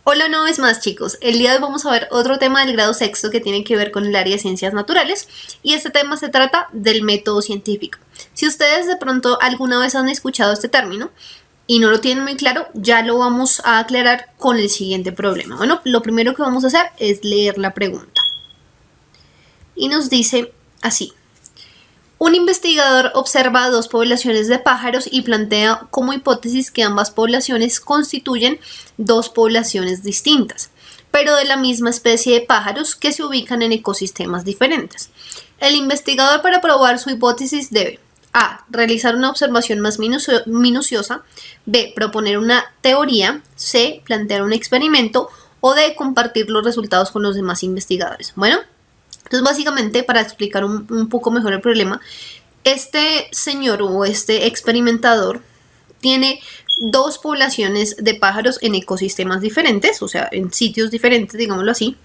Hola una vez más, chicos. El día de hoy vamos a ver otro tema del grado sexto que tiene que ver con el área de ciencias naturales, y este tema se trata del método científico. Si ustedes de pronto alguna vez han escuchado este término y no lo tienen muy claro, ya lo vamos a aclarar con el siguiente problema. Bueno, lo primero que vamos a hacer es leer la pregunta. Y nos dice así: un investigador observa dos poblaciones de pájaros y plantea como hipótesis que ambas poblaciones constituyen dos poblaciones distintas, pero de la misma especie de pájaros que se ubican en ecosistemas diferentes. El investigador, para probar su hipótesis, debe A. Realizar una observación más minuciosa, B. Proponer una teoría, C. Plantear un experimento o D. Compartir los resultados con los demás investigadores. Bueno, entonces básicamente, para explicar un poco mejor el problema, este señor o este experimentador tiene dos poblaciones de pájaros en ecosistemas diferentes, o sea, en sitios diferentes, digámoslo así,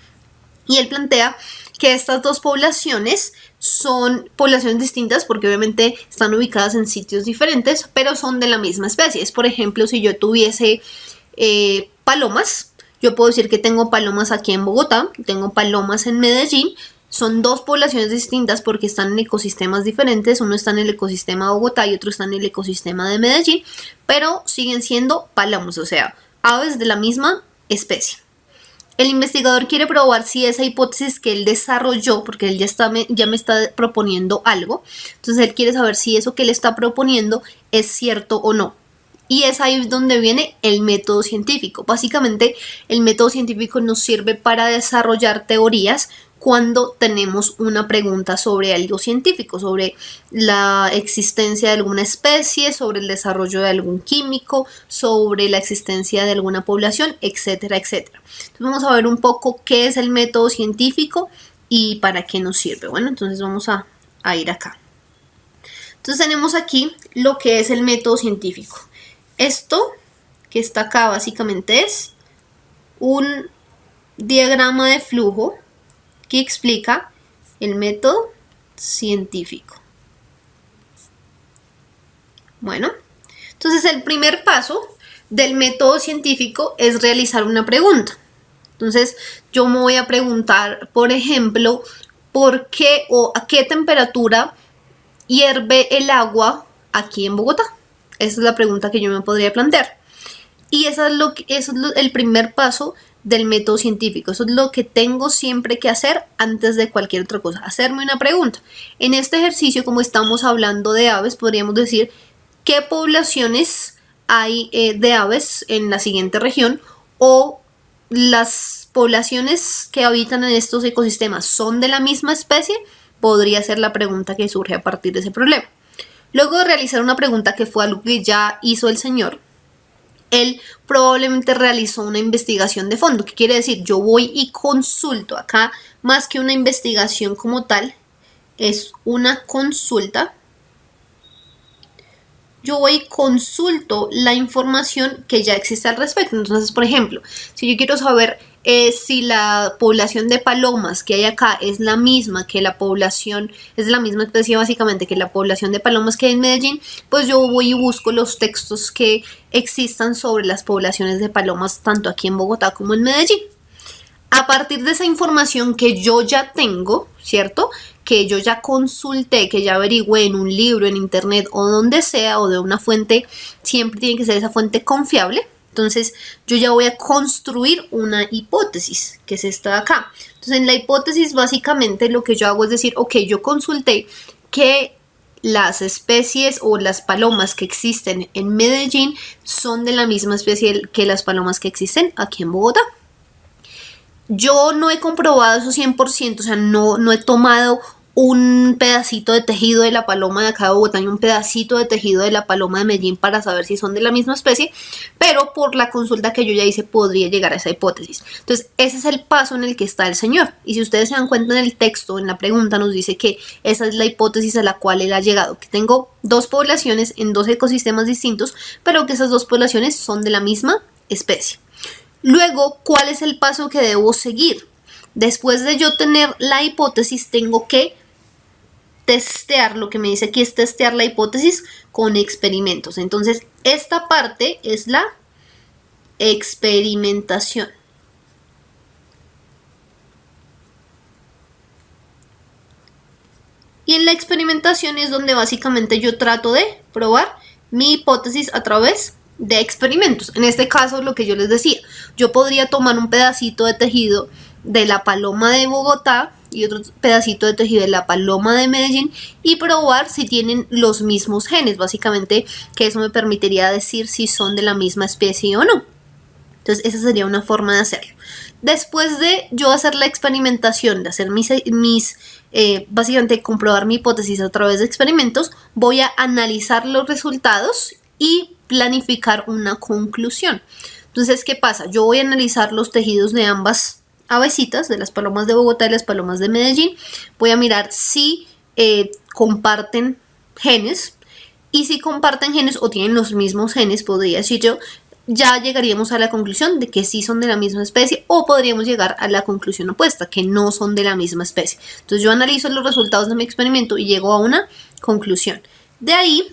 y él plantea que estas dos poblaciones son poblaciones distintas porque obviamente están ubicadas en sitios diferentes, pero son de la misma especie. Es, por ejemplo, si yo tuviese palomas, yo puedo decir que tengo palomas aquí en Bogotá, tengo palomas en Medellín. Son dos poblaciones distintas porque están en ecosistemas diferentes. Uno está en el ecosistema de Bogotá y otro está en el ecosistema de Medellín, pero siguen siendo palomas, o sea, aves de la misma especie. El investigador quiere probar si esa hipótesis que él desarrolló, porque él ya me está proponiendo algo, entonces él quiere saber si eso que él está proponiendo es cierto o no. Y es ahí donde viene el método científico. Básicamente, el método científico nos sirve para desarrollar teorías cuando tenemos una pregunta sobre algo científico, sobre la existencia de alguna especie, sobre el desarrollo de algún químico, sobre la existencia de alguna población, etcétera, etcétera. Entonces vamos a ver un poco qué es el método científico y para qué nos sirve. Bueno, entonces vamos a ir acá. Entonces tenemos aquí lo que es el método científico. Esto que está acá básicamente es un diagrama de flujo que explica el método científico. Bueno, entonces el primer paso del método científico es realizar una pregunta. Entonces yo me voy a preguntar, por ejemplo, ¿por qué o a qué temperatura hierve el agua aquí en Bogotá? Esa es la pregunta que yo me podría plantear. Y eso es el primer paso del método científico. Eso es lo que tengo siempre que hacer antes de cualquier otra cosa. Hacerme una pregunta. En este ejercicio, como estamos hablando de aves, podríamos decir qué poblaciones hay de aves en la siguiente región, o las poblaciones que habitan en estos ecosistemas son de la misma especie. Podría ser la pregunta que surge a partir de ese problema. Luego de realizar una pregunta, que fue algo que ya hizo el señor, él probablemente realizó una investigación de fondo. ¿Qué quiere decir? Yo voy y consulto. Acá, más que una investigación como tal, es una consulta. Yo voy y consulto la información que ya existe al respecto. Entonces, por ejemplo, si yo quiero saber si la población de palomas que hay acá es la misma que la población, es de la misma especie básicamente que la población de palomas que hay en Medellín, pues yo voy y busco los textos que existan sobre las poblaciones de palomas tanto aquí en Bogotá como en Medellín. A partir de esa información que yo ya tengo, ¿cierto?, que yo ya consulté, que ya averigüé en un libro, en internet o donde sea, o de una fuente, siempre tiene que ser esa fuente confiable. Entonces yo ya voy a construir una hipótesis, que es esta de acá. Entonces en la hipótesis básicamente lo que yo hago es decir, ok, yo consulté que las especies o las palomas que existen en Medellín son de la misma especie que las palomas que existen aquí en Bogotá. Yo no he comprobado eso 100%, o sea, no he tomado un pedacito de tejido de la paloma de acá de Bogotá y un pedacito de tejido de la paloma de Medellín para saber si son de la misma especie, pero por la consulta que yo ya hice podría llegar a esa hipótesis. Entonces ese es el paso en el que está el señor, y si ustedes se dan cuenta en el texto, en la pregunta nos dice que esa es la hipótesis a la cual él ha llegado, que tengo dos poblaciones en dos ecosistemas distintos, pero que esas dos poblaciones son de la misma especie. Luego, ¿cuál es el paso que debo seguir? Después de yo tener la hipótesis, tengo que testear. Lo que me dice aquí es testear la hipótesis con experimentos. Entonces, esta parte es la experimentación. Y en la experimentación es donde básicamente yo trato de probar mi hipótesis a través de experimentos. En este caso, lo que yo les decía, yo podría tomar un pedacito de tejido de la paloma de Bogotá y otro pedacito de tejido de la paloma de Medellín y probar si tienen los mismos genes, básicamente, que eso me permitiría decir si son de la misma especie o no. Entonces esa sería una forma de hacerlo. Después de yo hacer la experimentación, de hacer básicamente comprobar mi hipótesis a través de experimentos, voy a analizar los resultados y planificar una conclusión. Entonces, ¿qué pasa? Yo voy a analizar los tejidos de ambas avecitas, de las palomas de Bogotá y las palomas de Medellín. Voy a mirar si comparten genes, y si comparten genes o tienen los mismos genes, podría decir yo, ya llegaríamos a la conclusión de que sí son de la misma especie, o podríamos llegar a la conclusión opuesta, que no son de la misma especie. Entonces yo analizo los resultados de mi experimento y llego a una conclusión. De ahí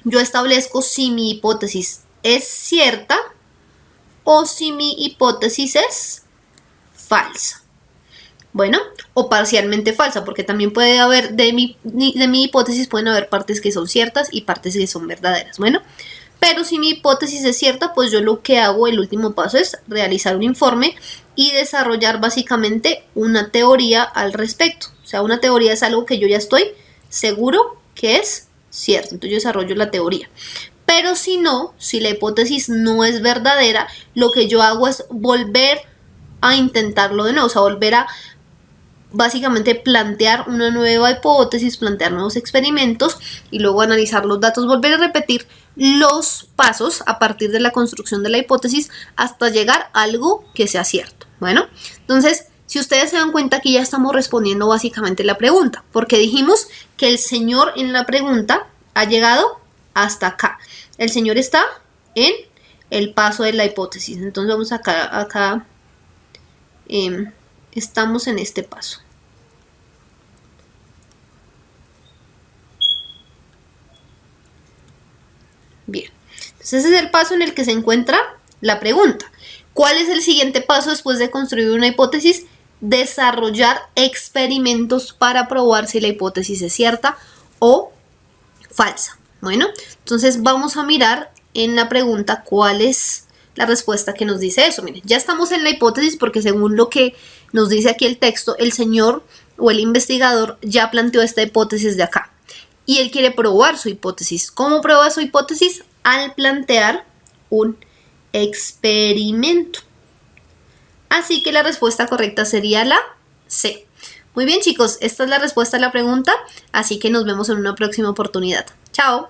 yo establezco si mi hipótesis es cierta o si mi hipótesis es falsa. Bueno, o parcialmente falsa, porque también puede haber, de mi hipótesis pueden haber partes que son ciertas y partes que son verdaderas. Bueno, pero si mi hipótesis es cierta, pues yo lo que hago, el último paso, es realizar un informe y desarrollar básicamente una teoría al respecto. O sea, una teoría es algo que yo ya estoy seguro que es cierto. Entonces yo desarrollo la teoría. Pero si no, si la hipótesis no es verdadera, lo que yo hago es volver a intentarlo de nuevo. O sea, volver a básicamente plantear una nueva hipótesis, plantear nuevos experimentos y luego analizar los datos, volver a repetir los pasos a partir de la construcción de la hipótesis hasta llegar a algo que sea cierto. Bueno, entonces, si ustedes se dan cuenta, aquí ya estamos respondiendo básicamente la pregunta, porque dijimos que el señor en la pregunta ha llegado hasta acá. El señor está en el paso de la hipótesis. Entonces vamos acá estamos en este paso. Bien, entonces ese es el paso en el que se encuentra la pregunta. ¿Cuál es el siguiente paso después de construir una hipótesis? Desarrollar experimentos para probar si la hipótesis es cierta o falsa. Bueno, entonces vamos a mirar en la pregunta cuál es la respuesta que nos dice eso. Miren, ya estamos en la hipótesis porque según lo que nos dice aquí el texto, el señor o el investigador ya planteó esta hipótesis de acá. Y él quiere probar su hipótesis. ¿Cómo prueba su hipótesis? Al plantear un experimento. Así que la respuesta correcta sería la C. Muy bien, chicos, esta es la respuesta a la pregunta, así que nos vemos en una próxima oportunidad. Chao.